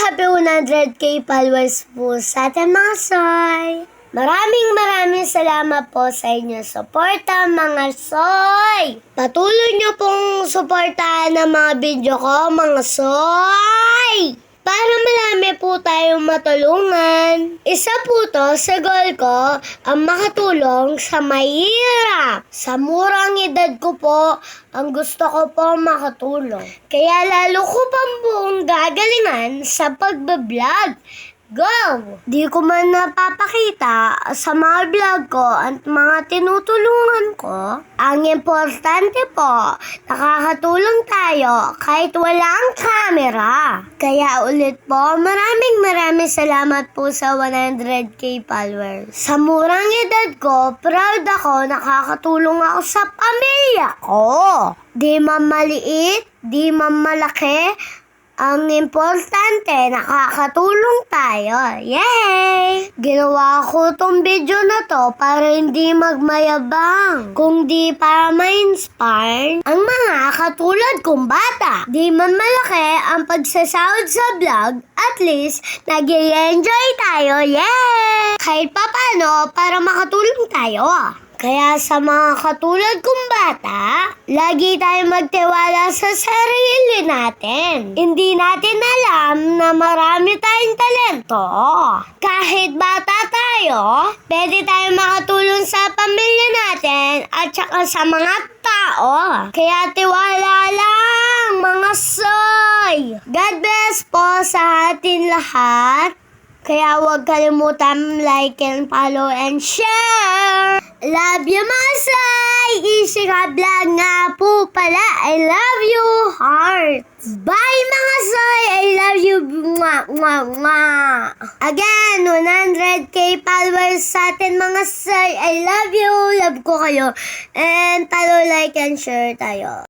happy 100k followers po sa ating mga soy. Maraming salamat po sa inyong suporta mga soy. Patuloy nyo pong suportahan ang mga video ko mga soy. Para marami po tayong matulungan. Isa po to sa goal ko ang makatulong sa mahirap. Sa murang edad ko po, ang gusto ko po makatulong. Kaya lalo ko pang buong gagalingan sa pagbablog. Go! Di ko man napapakita sa mga vlog ko at mga tinutulungan ko. Ang importante po, nakakatulong tayo kahit walang camera. Kaya ulit po, maraming salamat po sa 100k followers. Sa murang edad ko, proud ako, nakakatulong ako sa pamilya ko. Di man maliit, di man malaki, ang importante, nakakatulong tayo. Yay! Ginawa ko tong video na to para hindi magmayabang, kundi para ma-inspire ang mga katulad kong bata. Di man malaki ang pagsasahod sa vlog, at least nag-i-enjoy tayo. Yay! Kahit papano para makatulong tayo. Kaya sa mga katulad kong bata, lagi tayong magtiwala sa sarili natin. Hindi natin alam na marami tayong talento. Kahit bata tayo, pwede tayong makatulong sa pamilya natin at saka sa mga tao. Kaya tiwala lang mga soy. God bless po sa atin lahat. Kaya huwag kalimutan like and follow and share. Love you, Masay! Ishika Vlog nga po pala. I love you, heart. Bye, mga soy! I love you. Mwah, mwah, mwah. Again, 100k followers sa atin, mga soy. I love you. Love ko kayo. And follow, like, and share tayo.